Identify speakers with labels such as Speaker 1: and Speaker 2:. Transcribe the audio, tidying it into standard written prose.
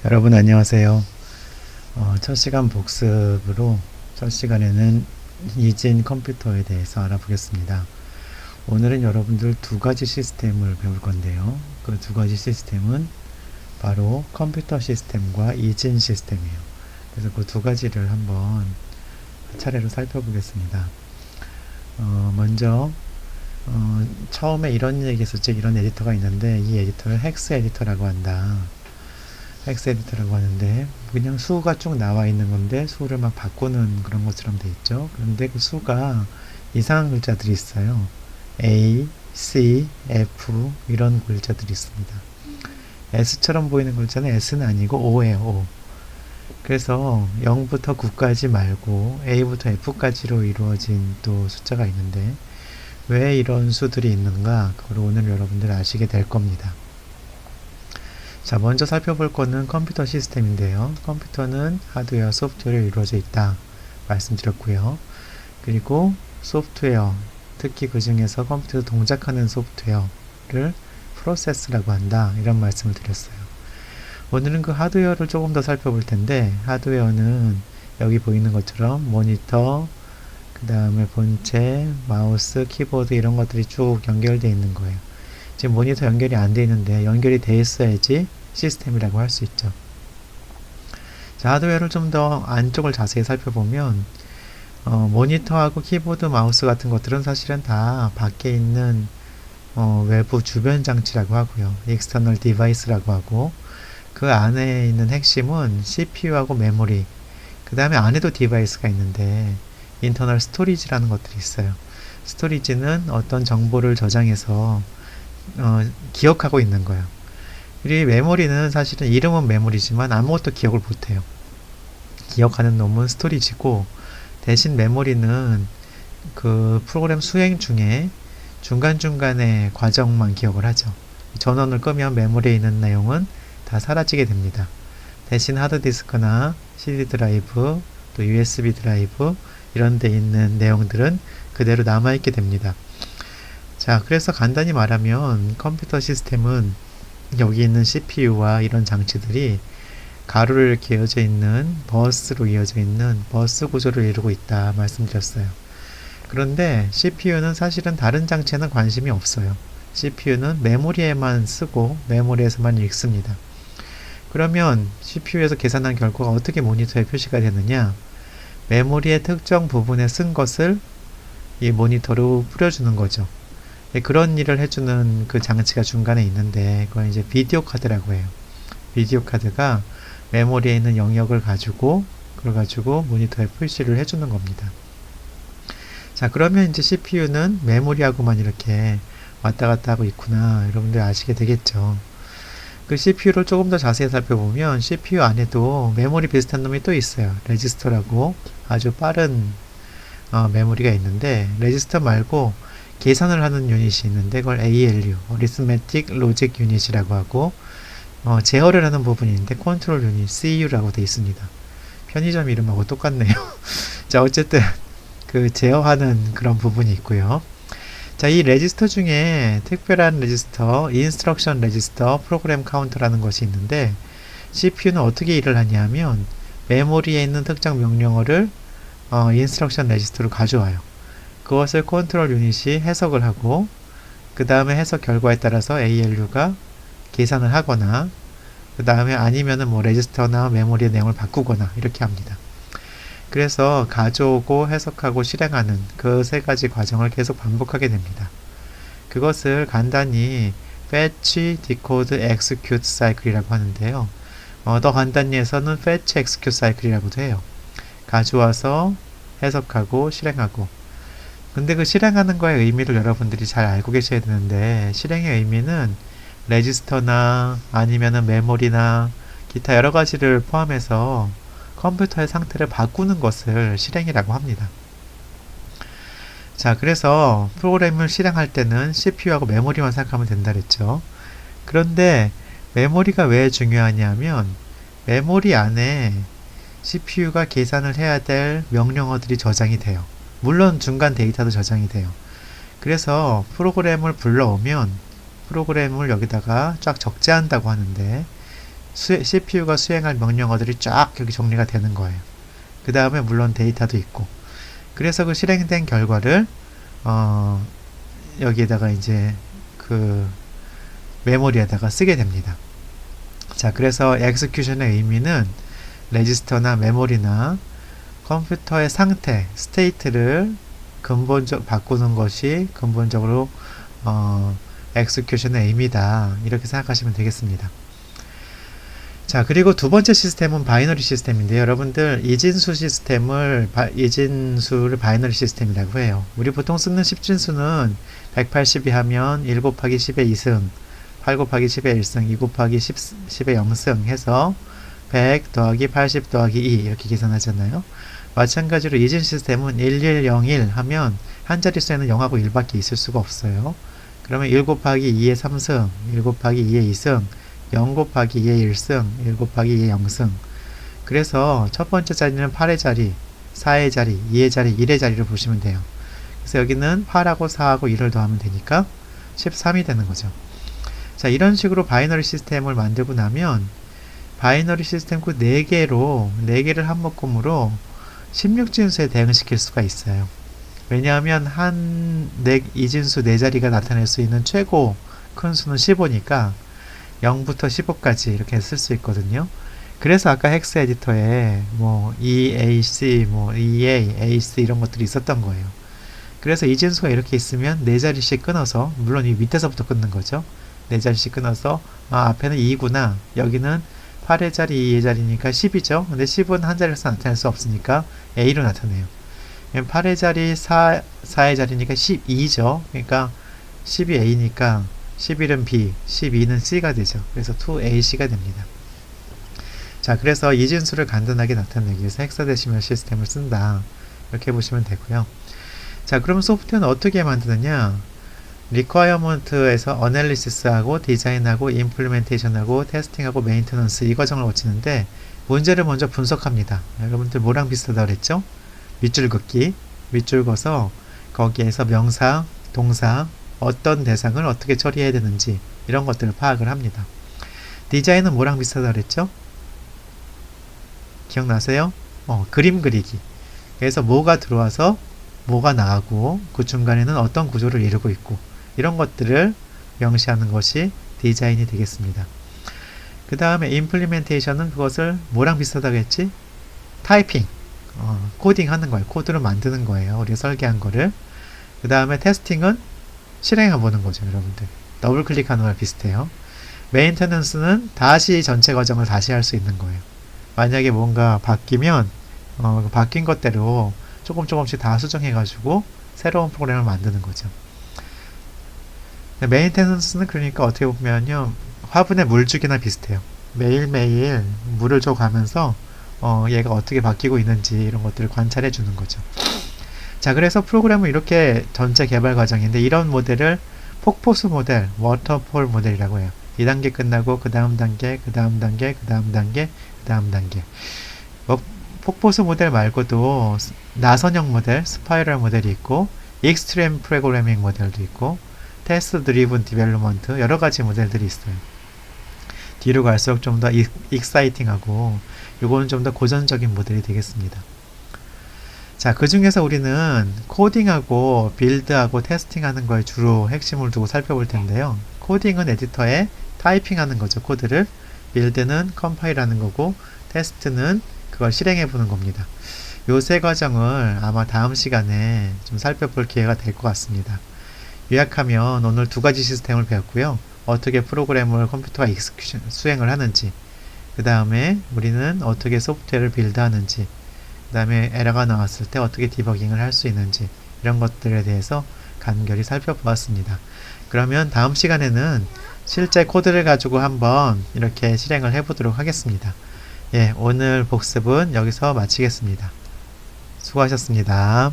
Speaker 1: 여러분 안녕하세요. 첫 시간 복습으로 첫 시간에는 이진 컴퓨터에 대해서 알아보겠습니다. 오늘은 여러분들 두 가지 시스템을 배울 건데요. 그 두 가지 시스템은 바로 컴퓨터 시스템과 이진 시스템이에요. 그래서 그 두 가지를 한번 차례로 살펴보겠습니다. 먼저 처음에 이런 얘기 했었죠. 이런 에디터가 있는데 이 에디터를 헥스 에디터라고 한다. 헥스 에디터라고 하는데 그냥 수가 쭉 나와 있는 건데 수를 막 바꾸는 그런 것처럼 돼 있죠. 그런데 그 수가 이상한 글자들이 있어요. A, C, F 이런 글자들이 있습니다. S처럼 보이는 글자는 S는 아니고 O예요. O. 그래서 0부터 9까지 말고 A부터 F까지로 이루어진 또 숫자가 있는데 왜 이런 수들이 있는가 그걸 오늘 여러분들 아시게 될 겁니다. 자, 먼저 살펴볼 거는 컴퓨터 시스템인데요. 컴퓨터는 하드웨어, 소프트웨어로 이루어져 있다 말씀드렸고요. 그리고 소프트웨어, 특히 그 중에서 컴퓨터에서 동작하는 소프트웨어를 프로세스라고 한다 이런 말씀을 드렸어요. 오늘은 그 하드웨어를 조금 더 살펴볼 텐데 하드웨어는 여기 보이는 것처럼 모니터, 그 다음에 본체, 마우스, 키보드 이런 것들이 쭉 연결되어 있는 거예요. 지금 모니터 연결이 안 되어 있는데 연결이 되어 있어야지 시스템이라고 할 수 있죠. 자, 하드웨어를 좀 더 안쪽을 자세히 살펴보면 모니터하고 키보드, 마우스 같은 것들은 사실은 다 밖에 있는 외부 주변 장치라고 하고요. external device라고 하고 그 안에 있는 핵심은 CPU하고 메모리, 그 다음에 안에도 디바이스가 있는데 internal storage라는 것들이 있어요. 스토리지는 어떤 정보를 저장해서 기억하고 있는 거예요. 그리고 메모리는 사실은 이름은 메모리지만 아무것도 기억을 못해요. 기억하는 놈은 스토리지고 대신 메모리는 그 프로그램 수행 중에 중간중간에 과정만 기억을 하죠. 전원을 끄면 메모리에 있는 내용은 다 사라지게 됩니다. 대신 하드디스크나 CD 드라이브, 또 USB 드라이브 이런 데 있는 내용들은 그대로 남아있게 됩니다. 자, 그래서 간단히 말하면 컴퓨터 시스템은 여기 있는 CPU와 이런 장치들이 가로로 이렇게 이어져 있는 버스로 이어져 있는 버스 구조를 이루고 있다 말씀드렸어요. 그런데 CPU는 사실은 다른 장치에는 관심이 없어요. CPU는 메모리에만 쓰고 메모리에서만 읽습니다. 그러면 CPU에서 계산한 결과가 어떻게 모니터에 표시가 되느냐? 메모리의 특정 부분에 쓴 것을 이 모니터로 뿌려주는 거죠. 그런 일을 해주는 그 장치가 중간에 있는데 그건 이제 비디오 카드라고 해요. 비디오 카드가 메모리에 있는 영역을 가지고 그걸 가지고 모니터에 표시를 해주는 겁니다. 자, 그러면 이제 CPU는 메모리하고만 이렇게 왔다 갔다 하고 있구나 여러분들 아시게 되겠죠. 그 CPU를 조금 더 자세히 살펴보면 CPU 안에도 메모리 비슷한 놈이 또 있어요. 레지스터라고 아주 빠른 메모리가 있는데 레지스터 말고 계산을 하는 유닛이 있는데 그걸 ALU, Arithmetic Logic Unit이라고 하고 제어를 하는 부분이 있는데 Control Unit, CU라고 되어 있습니다. 편의점 이름하고 똑같네요. 자, 어쨌든 그 제어하는 그런 부분이 있고요. 자, 이 레지스터 중에 특별한 레지스터, 인스트럭션 레지스터, 프로그램 카운터라는 것이 있는데 CPU는 어떻게 일을 하냐면 메모리에 있는 특정 명령어를 인스트럭션 레지스터로 가져와요. 그것을 컨트롤 유닛이 해석을 하고 그 다음에 해석 결과에 따라서 ALU가 계산을 하거나 그 다음에 아니면은 뭐 레지스터나 메모리의 내용을 바꾸거나 이렇게 합니다. 그래서 가져오고 해석하고 실행하는 그 세 가지 과정을 계속 반복하게 됩니다. 그것을 간단히 fetch, decode, execute cycle이라고 하는데요. 더 간단히 해서는 fetch, execute cycle이라고도 해요. 가져와서 해석하고 실행하고. 근데 그 실행하는 거의 의미를 여러분들이 잘 알고 계셔야 되는데 실행의 의미는 레지스터나 아니면은 메모리나 기타 여러 가지를 포함해서 컴퓨터의 상태를 바꾸는 것을 실행이라고 합니다. 자, 그래서 프로그램을 실행할 때는 CPU하고 메모리만 생각하면 된다 그랬죠. 그런데 메모리가 왜 중요하냐면 메모리 안에 CPU가 계산을 해야 될 명령어들이 저장이 돼요. 물론 중간 데이터도 저장이 돼요. 그래서 프로그램을 불러오면 프로그램을 여기다가 쫙 적재한다고 하는데 CPU가 수행할 명령어들이 쫙 여기 정리가 되는 거예요. 그 다음에 물론 데이터도 있고. 그래서 그 실행된 결과를 여기에다가 이제 그 메모리에다가 쓰게 됩니다. 자, 그래서 execution의 의미는 레지스터나 메모리나 컴퓨터의 상태, 스테이트를 근본적으로 바꾸는 것이 근본적으로 execution의 의미다. 이렇게 생각하시면 되겠습니다. 자, 그리고 두 번째 시스템은 바이너리 시스템인데요. 여러분들 이진수를 바이너리 시스템이라고 해요. 우리 보통 쓰는 10진수는 180이 하면 1 곱하기 10의 2승, 8 곱하기 10의 1승, 2 곱하기 10의 0승 해서 100 더하기 80 더하기 2 이렇게 계산하잖아요. 마찬가지로 이진 시스템은 1101 하면 한 자릿수에는 0하고 1밖에 있을 수가 없어요. 그러면 1 곱하기 2의 3승, 1 곱하기 2의 2승, 0 곱하기 2의 1승, 1 곱하기 2의 0승. 그래서 첫 번째 자리는 8의 자리, 4의 자리, 2의 자리, 1의 자리를 보시면 돼요. 그래서 여기는 8하고 4하고 1을 더하면 되니까 13이 되는 거죠. 자, 이런 식으로 바이너리 시스템을 만들고 나면 바이너리 시스템 그 4개를 한 묶음으로 16진수에 대응시킬 수가 있어요. 왜냐하면 이진수 4자리가 나타낼 수 있는 최고 큰 수는 15니까 0부터 15까지 이렇게 쓸 수 있거든요. 그래서 아까 헥스 에디터에 뭐 EAC, 뭐 EA, AC 이런 것들이 있었던 거예요. 그래서 이진수가 이렇게 있으면 4자리씩 끊어서, 물론 이 밑에서부터 끊는 거죠. 4자리씩 끊어서 앞에는 2구나, 여기는 8의 자리, 2의 자리니까 10이죠. 근데 10은 한 자리에서 나타낼 수 없으니까 A로 나타내요. 8의 자리, 4의 자리니까 12죠. 그러니까 10이 A니까 11은 B, 12는 C가 되죠. 그래서 2AC가 됩니다. 자, 그래서 이진수를 간단하게 나타내기 위해서 헥사데시멀 시스템을 쓴다. 이렇게 보시면 되고요. 자, 그럼 소프트웨어는 어떻게 만드느냐? 리퀘어먼트에서 어널리시스하고 디자인하고 임플리멘테이션하고 테스팅하고 메인테넌스 이 과정을 거치는데 문제를 먼저 분석합니다. 여러분들 뭐랑 비슷하다고 그랬죠? 밑줄 긋기. 밑줄 그어서 거기에서 명사, 동사, 어떤 대상을 어떻게 처리해야 되는지 이런 것들을 파악을 합니다. 디자인은 뭐랑 비슷하다고 그랬죠? 기억나세요? 그림 그리기. 그래서 뭐가 들어와서 뭐가 나가고 그 중간에는 어떤 구조를 이루고 있고 이런 것들을 명시하는 것이 디자인이 되겠습니다. 그 다음에 임플리멘테이션은 그것을 뭐랑 비슷하다고 했지? 타이핑, 코딩 하는 거예요. 코드를 만드는 거예요. 우리가 설계한 거를. 그 다음에 테스팅은 실행해 보는 거죠. 여러분들 더블 클릭하는 거랑 비슷해요. 메인테넌스는 다시 전체 과정을 다시 할 수 있는 거예요. 만약에 뭔가 바뀌면 바뀐 것대로 조금씩 다 수정해 가지고 새로운 프로그램을 만드는 거죠. 메인테넌스는 그러니까 어떻게 보면요, 화분에 물 주기나 비슷해요. 매일매일 물을 줘가면서 얘가 어떻게 바뀌고 있는지 이런 것들을 관찰해 주는 거죠. 자, 그래서 프로그램은 이렇게 전체 개발 과정인데 이런 모델을 폭포수 모델, 워터폴 모델이라고 해요. 2단계 끝나고 그 다음 단계, 그 다음 단계, 그 다음 단계, 그 다음 단계. 폭포수 모델 말고도 나선형 모델, 스파이럴 모델이 있고 익스트림 프로그래밍 모델도 있고 테스트 드리븐 디벨롭먼트 여러 가지 모델들이 있어요. 뒤로 갈수록 좀 더 익사이팅하고 요거는 좀 더 고전적인 모델이 되겠습니다. 자, 그 중에서 우리는 코딩하고 빌드하고 테스팅하는 거에 주로 핵심을 두고 살펴볼 텐데요. 코딩은 에디터에 타이핑하는 거죠. 코드를. 빌드는 컴파일하는 거고 테스트는 그걸 실행해 보는 겁니다. 요 세 과정을 아마 다음 시간에 좀 살펴볼 기회가 될 것 같습니다. 요약하면 오늘 두 가지 시스템을 배웠고요. 어떻게 프로그램을 컴퓨터가 수행을 하는지, 그 다음에 우리는 어떻게 소프트웨어를 빌드하는지, 그 다음에 에러가 나왔을 때 어떻게 디버깅을 할 수 있는지 이런 것들에 대해서 간결히 살펴보았습니다. 그러면 다음 시간에는 실제 코드를 가지고 한번 이렇게 실행을 해보도록 하겠습니다. 예, 오늘 복습은 여기서 마치겠습니다. 수고하셨습니다.